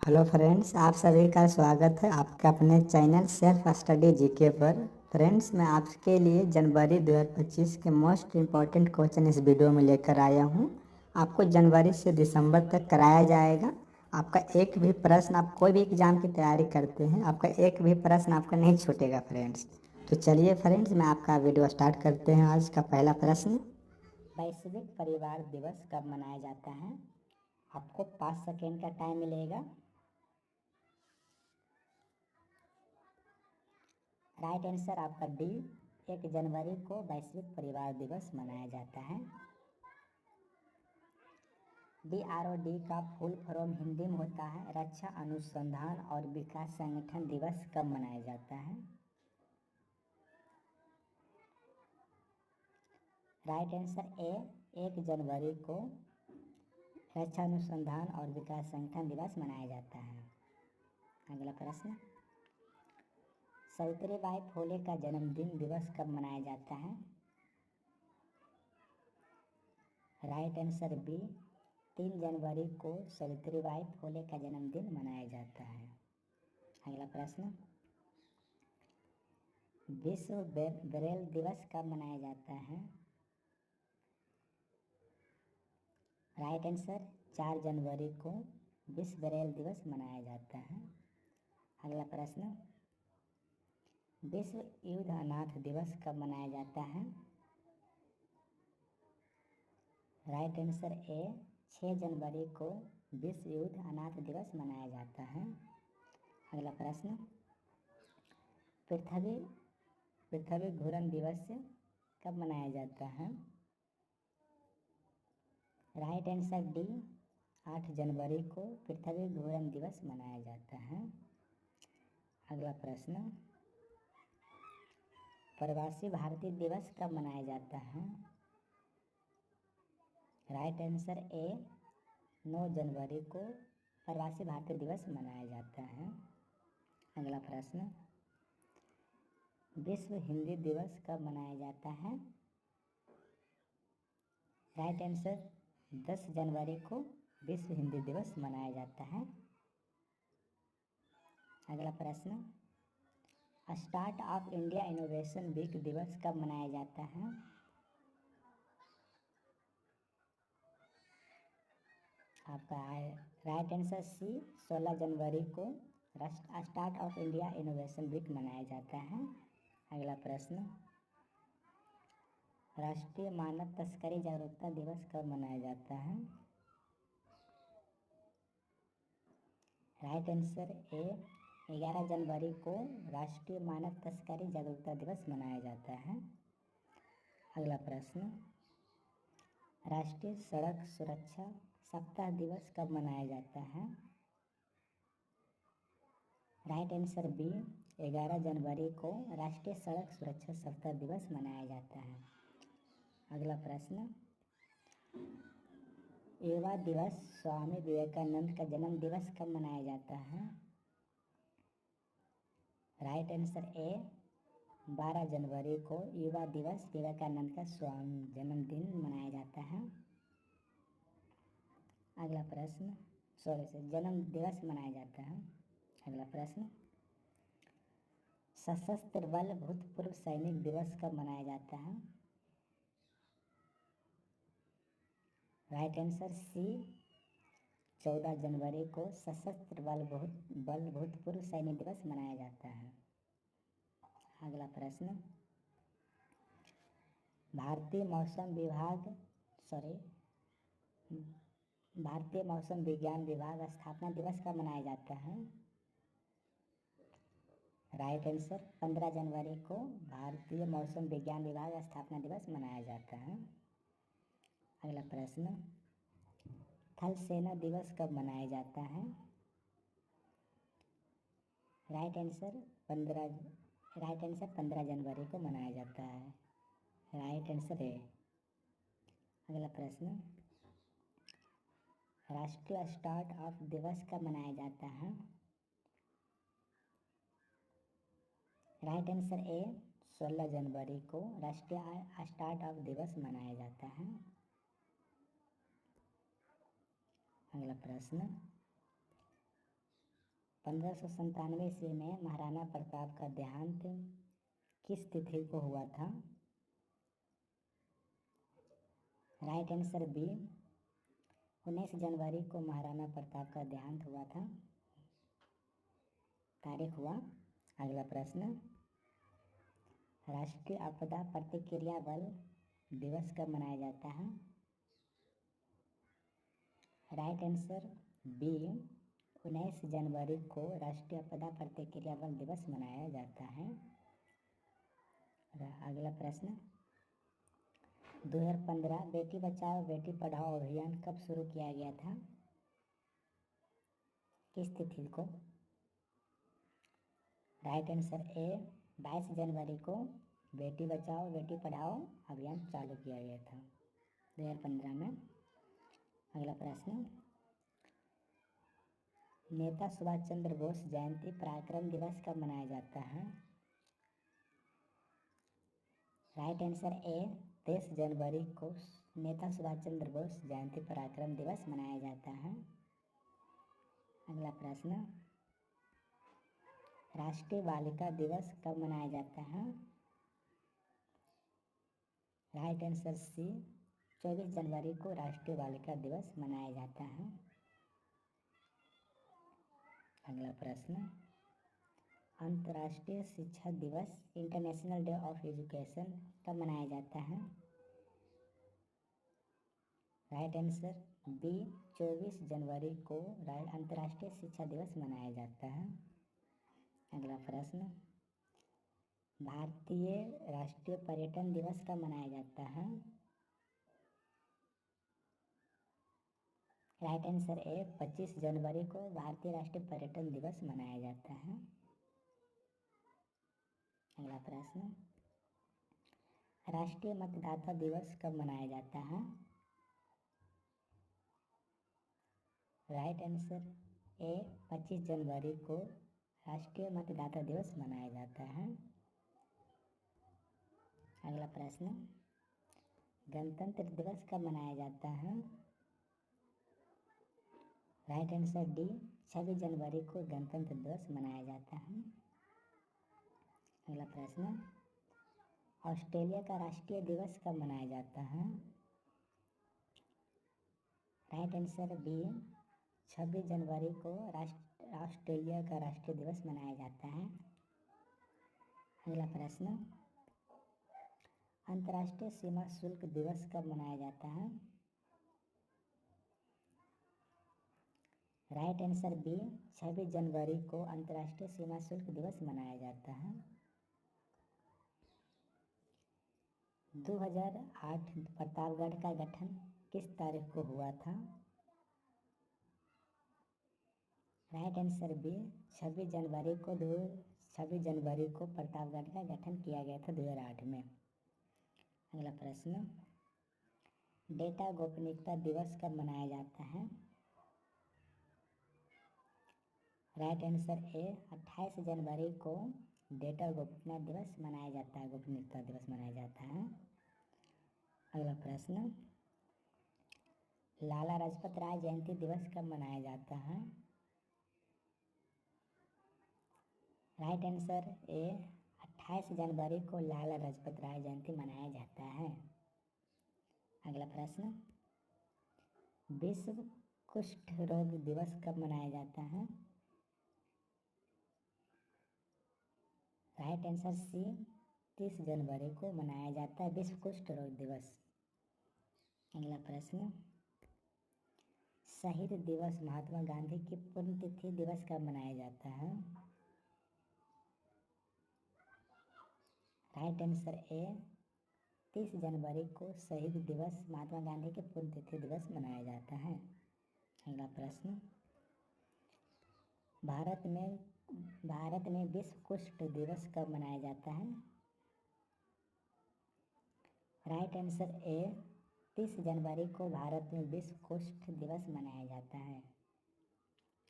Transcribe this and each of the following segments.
Hello friends, आप सभी का स्वागत है आपके अपने चैनल सेल्फ स्टडी जीके पर। फ्रेंड्स, मैं आपके लिए जनवरी 2025 के मोस्ट इम्पॉर्टेंट क्वेश्चन इस वीडियो में लेकर आया हूं। आपको जनवरी से दिसंबर तक कराया जाएगा। आपका एक भी प्रश्न, आप कोई भी एग्ज़ाम की तैयारी करते हैं, आपका एक भी प्रश्न आपका नहीं छूटेगा फ्रेंड्स। तो चलिए फ्रेंड्स, मैं आपका वीडियो स्टार्ट करते हैं। आज का पहला प्रश्न, वैश्विक परिवार दिवस कब मनाया जाता है? आपको 5 सेकेंड का टाइम मिलेगा। राइट आंसर आपका डी, 1 जनवरी को वैश्विक परिवार दिवस मनाया जाता है। DROD का फुल फॉर्म हिंदी में होता है रक्षा अनुसंधान और विकास संगठन दिवस कब मनाया जाता है? राइट आंसर ए, 1 जनवरी को रक्षा अनुसंधान और विकास संगठन दिवस मनाया जाता है। अगला प्रश्न, सावित्रीबाई फुले का जन्मदिन दिवस कब मनाया जाता है? राइट आंसर बी, 3 जनवरी को सावित्रीबाई फुले का जन्मदिन मनाया जाता है। अगला प्रश्न, विश्व ब्रेल दिवस कब मनाया जाता है? राइट आंसर 4 जनवरी को विश्व ब्रेल दिवस मनाया जाता है। अगला प्रश्न, विश्व युद्ध अनाथ दिवस कब मनाया जाता है? राइट आंसर ए, 6 जनवरी को विश्व युद्ध अनाथ दिवस मनाया जाता है। अगला प्रश्न, पृथ्वी घूर्णन दिवस कब मनाया जाता है? राइट आंसर डी, 8 जनवरी को पृथ्वी घूर्णन दिवस मनाया जाता है। अगला प्रश्न, प्रवासी भारतीय दिवस कब मनाया जाता है? राइट आंसर ए, 9 जनवरी को प्रवासी भारतीय दिवस मनाया जाता है। अगला प्रश्न, विश्व हिंदी दिवस कब मनाया जाता है? राइट आंसर 10 जनवरी को विश्व हिंदी दिवस मनाया जाता है। अगला प्रश्न, startup India innovation week दिवस कब मनाया जाता है? आपका राइट आंसर सी, 16 जनवरी को startup India innovation week मनाया जाता है। अगला प्रश्न, राष्ट्रीय मानव तस्करी जागरूकता दिवस कब मनाया जाता है? राइट आंसर ए, 11 जनवरी को राष्ट्रीय मानव तस्करी जागरूकता दिवस मनाया जाता है। अगला प्रश्न, राष्ट्रीय सड़क सुरक्षा सप्ताह दिवस कब मनाया जाता है? राइट आंसर बी, 11 जनवरी को राष्ट्रीय सड़क सुरक्षा सप्ताह दिवस मनाया जाता है। अगला प्रश्न, युवा दिवस स्वामी विवेकानंद का जन्म दिवस कब मनाया जाता है? राइट आंसर ए, 12 जनवरी को युवा दिवस विवेकानंद का जन्मदिन मनाया जाता है। अगला प्रश्न, जन्म दिवस मनाया जाता है। अगला प्रश्न, सशस्त्र बल भूतपूर्व सैनिक दिवस कब मनाया जाता है? राइट आंसर सी, 14 जनवरी को सशस्त्र बल भूतपूर्व सैनिक दिवस मनाया जाता है। अगला प्रश्न, भारतीय मौसम विज्ञान विभाग स्थापना दिवस कब मनाया जाता है? राइट आंसर 15 जनवरी को भारतीय मौसम विज्ञान विभाग स्थापना दिवस मनाया जाता है। अगला प्रश्न, थल सेना दिवस कब मनाया जाता है? राइट आंसर 15 जनवरी को मनाया जाता है। राइट आंसर है। अगला प्रश्न, राष्ट्रीय स्टार्ट अप दिवस कब मनाया जाता है? राइट आंसर ए, 16 जनवरी को राष्ट्रीय स्टार्ट अप दिवस मनाया जाता है। अगला प्रश्न, 1597 ईस्वी में महाराणा प्रताप का देहांत किस तिथि को हुआ था? राइट आंसर बी, 19 जनवरी को महाराणा प्रताप का देहांत हुआ था, तारीख हुआ। अगला प्रश्न, राष्ट्रीय आपदा प्रतिक्रिया बल दिवस कब मनाया जाता है? राइट आंसर बी, 19 जनवरी को राष्ट्रीय आपदा प्रतिक्रिया बल दिवस मनाया जाता है। अगला प्रश्न, 2015 बेटी बचाओ बेटी पढ़ाओ अभियान कब शुरू किया गया था? किस तिथि को? राइट आंसर ए, 22 जनवरी को बेटी बचाओ बेटी पढ़ाओ अभियान चालू किया गया था 2015 में। अगला प्रश्न, नेता सुभाष चंद्र बोस जयंती पराक्रम दिवस कब मनाया जाता है? राइट आंसर ए, 23 जनवरी को नेता सुभाष चंद्र बोस जयंती पराक्रम दिवस मनाया जाता है। अगला प्रश्न, राष्ट्रीय बालिका दिवस कब मनाया जाता है? राइट आंसर सी, 24 जनवरी को राष्ट्रीय बालिका दिवस मनाया जाता है। अगला प्रश्न, अंतर्राष्ट्रीय शिक्षा दिवस इंटरनेशनल डे ऑफ एजुकेशन कब मनाया जाता है? राइट आंसर बी, 24 जनवरी को अंतर्राष्ट्रीय शिक्षा दिवस मनाया जाता है। अगला प्रश्न, भारतीय राष्ट्रीय पर्यटन दिवस कब मनाया जाता है? राइट आंसर ए, 25 जनवरी को भारतीय राष्ट्रीय पर्यटन दिवस मनाया जाता है। अगला प्रश्न, राष्ट्रीय मतदाता दिवस कब मनाया जाता है? राइट आंसर ए, 25 जनवरी को राष्ट्रीय मतदाता दिवस मनाया जाता है। अगला प्रश्न, गणतंत्र दिवस कब मनाया जाता है? राइट आंसर डी, 26 जनवरी को गणतंत्र दिवस मनाया जाता है। अगला प्रश्न, ऑस्ट्रेलिया का राष्ट्रीय दिवस कब मनाया जाता है? राइट आंसर बी, 26 जनवरी को ऑस्ट्रेलिया का राष्ट्रीय दिवस मनाया जाता है। अगला प्रश्न, अंतर्राष्ट्रीय सीमा शुल्क दिवस कब मनाया जाता है? राइट आंसर बी, 26 जनवरी को अंतर्राष्ट्रीय सीमा शुल्क दिवस मनाया जाता है। 2008 प्रतापगढ़ का गठन किस तारीख को हुआ था? राइट आंसर बी, 26 जनवरी को प्रतापगढ़ का गठन किया गया था 2008 में। अगला प्रश्न, डेटा गोपनीयता दिवस कब मनाया जाता है? राइट आंसर ए, 28 जनवरी को डेटा गोपनीयता दिवस मनाया जाता है, गोपनीयता दिवस मनाया जाता है। अगला प्रश्न, लाला लाजपत राय जयंती दिवस कब मनाया जाता है? राइट आंसर ए, 28 जनवरी को लाला लाजपत राय जयंती मनाया जाता है। अगला प्रश्न, विश्व कुष्ठ रोग दिवस कब मनाया जाता है? राइट आंसर सी, 30 जनवरी को मनाया जाता है विश्व कुष्ठ रोग दिवस। अगला प्रश्न, शहीद दिवस महात्मा गांधी की पुण्यतिथि दिवस कब मनाया जाता है? राइट आंसर ए, 30 जनवरी को शहीद दिवस महात्मा गांधी की पुण्यतिथि दिवस मनाया जाता है। अगला प्रश्न, भारत में विश्व कुष्ठ दिवस कब मनाया जाता है? राइट आंसर ए, 30 जनवरी को भारत में विश्व कुष्ठ दिवस मनाया जाता है।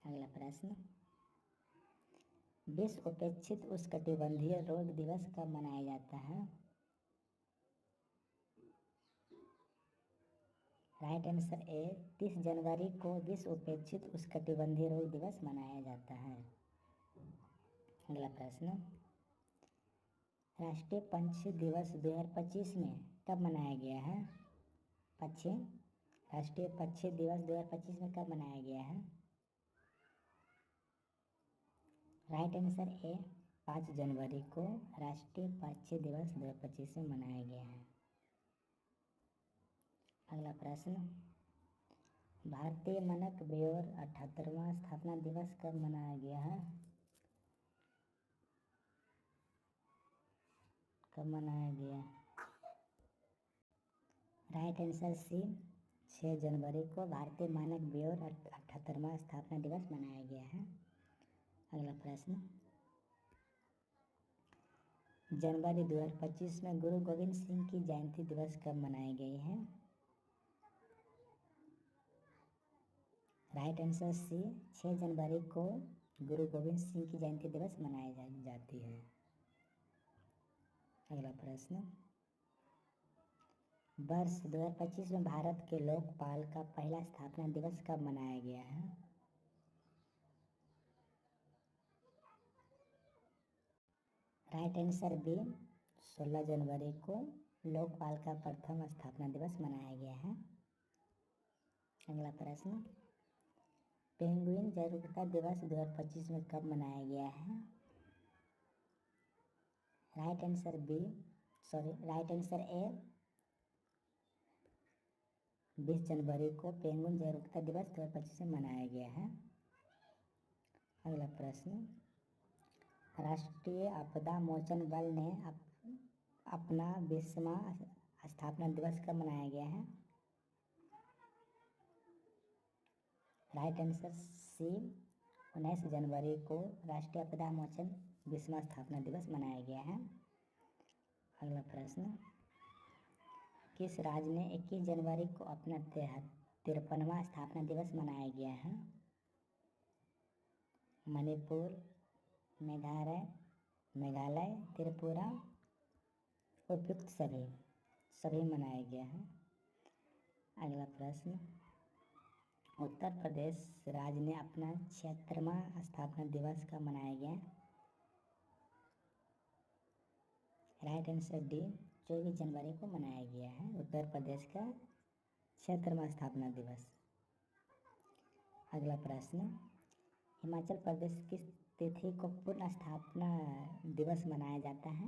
अगला प्रश्न, विश्व उपेक्षित उष्णकटिबंधीय रोग दिवस कब मनाया जाता है? राइट आंसर ए, 30 जनवरी को विश्व उपेक्षित उष्णकटिबंधीय रोग दिवस मनाया जाता है। अगला प्रश्न, राष्ट्रीय पक्षी दिवस 2025 में कब मनाया गया है? पक्षी राष्ट्रीय पक्षी दिवस 2025 में कब मनाया गया है? राइट आंसर ए 5 जनवरी को राष्ट्रीय पक्षी दिवस 2025 में मनाया गया है। अगला प्रश्न, भारतीय मानक ब्यूरो 78वां स्थापना दिवस कब मनाया गया है? कब मनाया गया? राइट आंसर सी 6 जनवरी को भारतीय मानक ब्यूरो 78वां स्थापना दिवस मनाया गया है। अगला प्रश्न, जनवरी 2025 में गुरु गोविंद सिंह की जयंती दिवस कब मनाई गई है? राइट आंसर सी 6 जनवरी को गुरु गोविंद सिंह की जयंती दिवस मनाई जाती है। अगला प्रश्न, वर्ष 2025 में भारत के लोकपाल का पहला स्थापना दिवस कब मनाया गया है? राइट आंसर बी 16 जनवरी को लोकपाल का प्रथम स्थापना दिवस मनाया गया है। अगला प्रश्न, पेंगुइन जागरूकता दिवस 2025 में कब मनाया गया है? राइट आंसर ए 20 जनवरी को पेंगुइन जागरूकता दिवस 2025 में मनाया गया है। अगला प्रश्न, राष्ट्रीय आपदा मोचन बल ने अपना 20वां स्थापना दिवस कब मनाया गया है? राइट आंसर सी 19 जनवरी को राष्ट्रीय आपदा मोचन 20वां स्थापना दिवस मनाया गया है। अगला प्रश्न, किस राज्य ने 21 जनवरी को अपना 53वां स्थापना दिवस मनाया गया है? मणिपुर, मेघालय, त्रिपुरा, उपयुक्त सभी मनाया गया है। अगला प्रश्न, उत्तर प्रदेश राज्य ने अपना 76वां स्थापना दिवस कब मनाया गया? राइट आंसर डी 24 जनवरी को मनाया गया है उत्तर प्रदेश का 76वां स्थापना दिवस। अगला प्रश्न, हिमाचल प्रदेश किस तिथि को पूर्ण स्थापना दिवस मनाया जाता है?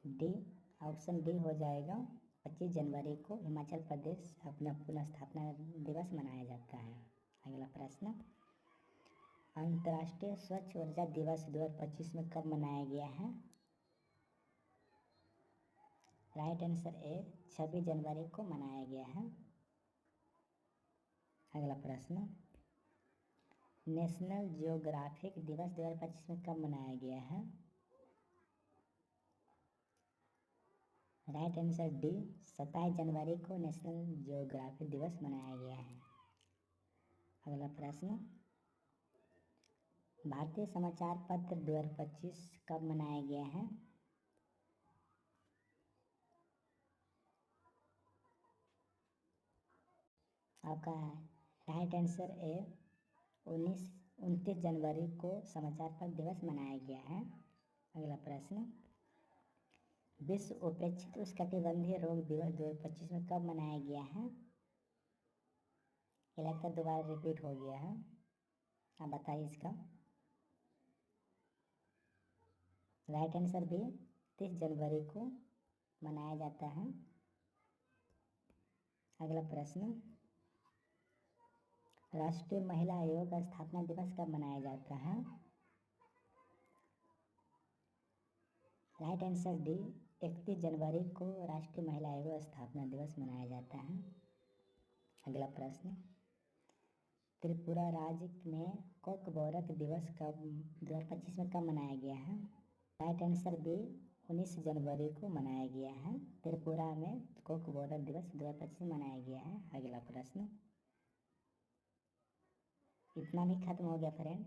डी ऑप्शन डी हो जाएगा 25 जनवरी को हिमाचल प्रदेश अपना पूर्ण स्थापना दिवस मनाया जाता है। अगला प्रश्न, अंतर्राष्ट्रीय स्वच्छ ऊर्जा दिवस 2025 में कब मनाया गया है? राइट आंसर ए 26 जनवरी को मनाया गया है। अगला प्रश्न, नेशनल जियोग्राफिक दिवस 2025 में कब मनाया गया है? राइट आंसर डी 27 जनवरी को नेशनल जियोग्राफिक दिवस मनाया गया है। अगला प्रश्न, भारतीय समाचार पत्र 2025 कब मनाया गया है? आपका राइट आंसर ए 29 जनवरी को समाचार पत्र दिवस मनाया गया है। अगला प्रश्न, विश्व उपेक्षित उष्णकटिबंधीय रोग दिवस 2025 में कब मनाया गया है? ये लगता है दोबारा रिपीट हो गया है, आप बताइए इसका। राइट आंसर भी 30 जनवरी को मनाया जाता है। अगला प्रश्न, राष्ट्रीय महिला आयोग का स्थापना दिवस कब मनाया जाता है? राइट आंसर डी 31 जनवरी को राष्ट्रीय महिला आयोग का स्थापना दिवस मनाया जाता है। अगला प्रश्न, त्रिपुरा राज्य में कोकबोरक दिवस कब 2025 में कब मनाया गया है? राइट आंसर बी 19 जनवरी को मनाया गया है। त्रिपुरा में कोकबोरक दिवस 2025 में मनाया गया है। अगला प्रश्न, इतना भी खत्म हो गया फ्रेंड।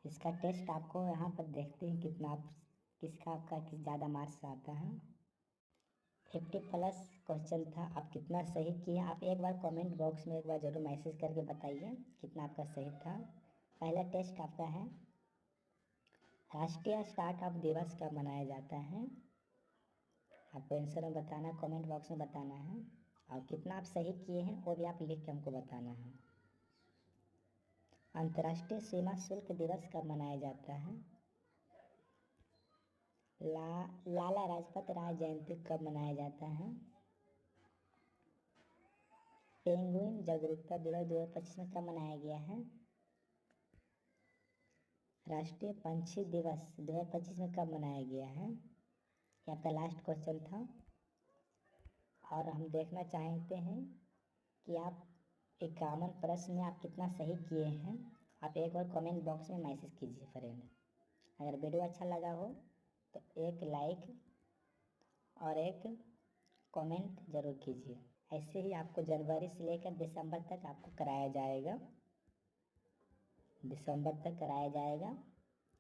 इसका टेस्ट आपको यहाँ पर देखते हैं कितना किसका आपका ज़्यादा मार्क्स आता है। 50+ क्वेश्चन था, आप कितना सही किए आप एक बार कमेंट बॉक्स में एक बार ज़रूर मैसेज करके बताइए कितना आपका सही था। पहला टेस्ट आपका है, राष्ट्रीय स्टार्टअप दिवस कब मनाया जाता है? आपको आंसर में बताना, कमेंट बॉक्स में बताना है, और कितना आप सही किए हैं वो भी आप लिख के हमको बताना है। अंतर्राष्ट्रीय सीमा शुल्क दिवस कब मनाया जाता है? लाला लाजपत राय जयंती कब मनाया जाता है? पेंगुइन जागरूकता दिवस 2025 में कब मनाया गया है? राष्ट्रीय पंछी दिवस 2025 में कब मनाया गया है? ये आपका लास्ट क्वेश्चन था, और हम देखना चाहते हैं कि आप 51 प्रश्न में आप कितना सही किए हैं। आप एक बार कमेंट बॉक्स में मैसेज कीजिए फ्रेंड। अगर वीडियो अच्छा लगा हो तो एक लाइक और एक कमेंट ज़रूर कीजिए। ऐसे ही आपको जनवरी से लेकर दिसंबर तक आपको कराया जाएगा, दिसंबर तक कराया जाएगा,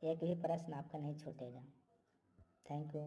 एक भी प्रश्न आपका नहीं छूटेगा। Thank you.